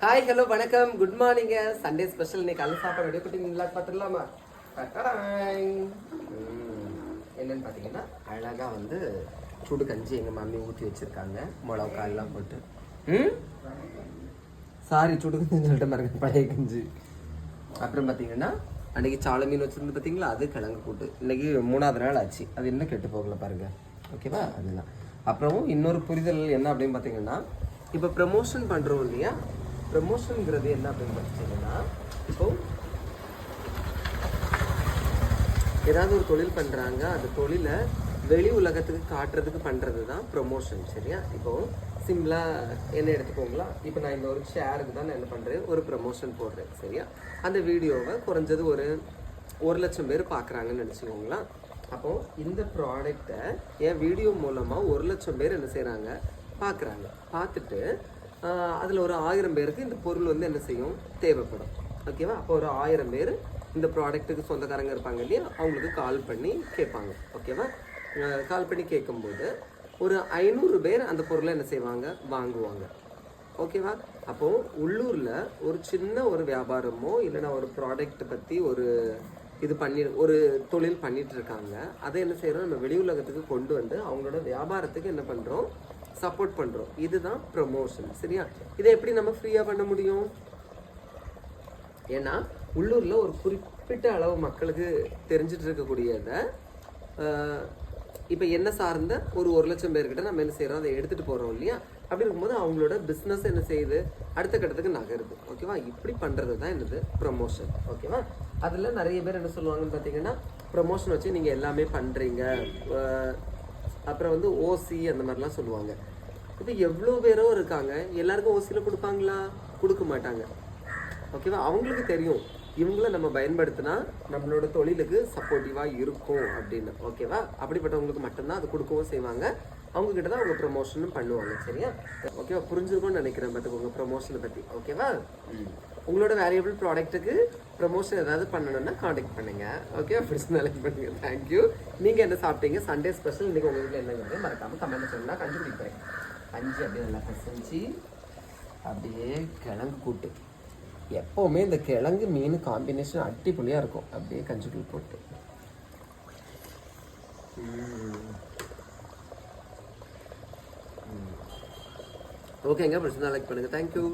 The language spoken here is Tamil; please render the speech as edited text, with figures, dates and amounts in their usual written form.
ஹாய் ஹலோ வணக்கம் குட் மார்னிங்க. சண்டே ஸ்பெஷல் இன்னைக்கு காலையில் சாப்பாடு ரெடி குட்டிங்களா பார்த்துடலாமா? என்னன்னு பார்த்தீங்கன்னா அழகாக வந்து சுடு கஞ்சி எங்கள் மம்மி ஊற்றி வச்சுருக்காங்க மிளகா காயெல்லாம் போட்டு. சாரி சுடு கஞ்சின்னு சொல்லிட்டு பாருங்க, பழைய கஞ்சி. அப்புறம் பார்த்தீங்கன்னா அன்றைக்கி சாலை மீன் வச்சுருந்து பார்த்தீங்களா, அது கிழங்கு கூட்டு. இன்றைக்கி 3வது நாள் ஆச்சு, அது இன்னும் கெட்டு போகல பாருங்க. ஓகேவா? அதுதான். அப்புறம் இன்னொரு புரிதல் என்ன அப்படின்னு பார்த்தீங்கன்னா, இப்போ ப்ரமோஷன் பண்ணுறோம் இல்லையா, ப்ரமோஷனுங்கிறது என்ன அப்படின்னு பார்த்தீங்கன்னா, இப்போ ஏதாவது ஒரு தொழில் பண்ணுறாங்க, அந்த தொழிலை வெளி உலகத்துக்கு காட்டுறதுக்கு பண்ணுறது தான் ப்ரொமோஷன். சரியா? இப்போது சிம்பிளாக என்ன எடுத்துக்கோங்களா, இப்போ நான் இந்த ஒரு ஷேருக்கு தான் நான் என்ன பண்ணுறேன், ஒரு ப்ரமோஷன் போடுறேன். சரியா? அந்த வீடியோவை குறைஞ்சது ஒரு 1,00,000 பேர் பார்க்குறாங்கன்னு நினச்சிக்கோங்களா. அப்போது இந்த ப்ராடக்டை என் வீடியோ மூலமாக 1,00,000 பேர் என்ன செய்கிறாங்க, பார்க்குறாங்க. பார்த்துட்டு அதில் ஒரு 1000 பேருக்கு இந்த பொருள் வந்து என்ன செய்யும், தேவைப்படும். ஓகேவா? அப்போ ஒரு 1000 பேர் இந்த ப்ராடக்ட்டுக்கு சொந்தக்காரங்க இருப்பாங்க இல்லையா, அவங்களுக்கு கால் பண்ணி கேட்பாங்க. ஓகேவா? கால் பண்ணி கேட்கும்போது ஒரு 500 பேர் அந்த பொருளை என்ன செய்வாங்க, வாங்குவாங்க. ஓகேவா? அப்போது உள்ளூரில் ஒரு சின்ன ஒரு வியாபாரமோ இல்லைனா ஒரு ப்ராடக்ட்டை பற்றி ஒரு ஒரு தொழில் பண்ணிட்டு இருக்காங்க, அதை என்ன செய்கிறோம், நம்ம வெளி உலகத்துக்கு கொண்டு வந்து அவங்களோட வியாபாரத்துக்கு என்ன பண்ணுறோம், சப்போர்ட் பண்ணுறோம். இதுதான் ப்ரமோஷன். சரியா? இதை எப்படி நம்ம ஃப்ரீயாக பண்ண முடியும்? ஏன்னா உள்ளூரில் ஒரு குறிப்பிட்ட அளவு மக்களுக்கு தெரிஞ்சிட்டு இருக்கக்கூடியதை இப்போ என்ன சார்ந்த ஒரு 1,00,000 பேர்கிட்ட நம்ம என்ன செய்கிறோம், அதை எடுத்துகிட்டு போகிறோம் இல்லையா. அப்படி இருக்கும்போது அவங்களோட பிஸ்னஸ் என்ன செய்யுது, அடுத்த கட்டத்துக்கு நகருது. ஓகேவா? இப்படி பண்ணுறது தான் என்னது, ப்ரமோஷன். ஓகேவா? அதில் நிறைய பேர் என்ன சொல்லுவாங்கன்னு பார்த்தீங்கன்னா, ப்ரமோஷன் வச்சு நீங்கள் எல்லாமே பண்ணுறீங்க, அப்புறம் வந்து ஓசி அந்த மாதிரிலாம் சொல்லுவாங்க. இப்போ எவ்வளோ பேரோ இருக்காங்க, எல்லாருக்கும் ஓசியில் கொடுப்பாங்களா? கொடுக்க மாட்டாங்க. ஓகேவா? அவங்களுக்கு தெரியும் இவங்கள நம்ம பயன்படுத்தினா நம்மளோட தொழிலுக்கு சப்போர்ட்டிவாக இருக்கும் அப்படின்னு. ஓகேவா? அப்படிப்பட்டவங்களுக்கு மட்டும்தான் அது கொடுக்கவும் செய்வாங்க. அவங்கக்கிட்ட தான் அவங்க ப்ரமோஷனும் பண்ணுவாங்க. சரியா? ஓகேவா? புரிஞ்சிருக்கும்னு நினைக்கிறேன் பார்த்துக்கோங்க ப்ரமோஷனை பற்றி. ஓகேவா? உங்களோட வேல்யூபிள் ப்ராடக்ட்டுக்கு ப்ரமோஷன் ஏதாவது பண்ணணும்னா காண்டாக்ட் பண்ணுங்க. ஓகே, பர்சனலைஸ் பண்ணுங்க. தேங்க்யூ. நீங்கள் என்ன சாப்பிட்டீங்க? சண்டே ஸ்பெஷல் இன்றைக்கி உங்கள் வீட்டில் என்னங்கிறது மறக்காமல் கமெண்ட் சொன்னால் கண்டுபிடிப்பேன். கஞ்சி அப்படியே நல்லா பசஞ்சு அப்படியே கிழங்கு கூட்டு. எப்போவுமே இந்த கிழங்கு மீன் காம்பினேஷன் அடிப்பொலியாக இருக்கும். அப்படியே கஞ்சிக்குள் போட்டு ஓகேங்க. பிரச்சனை லைக் பண்ணுங்கள். தேங்க்யூ.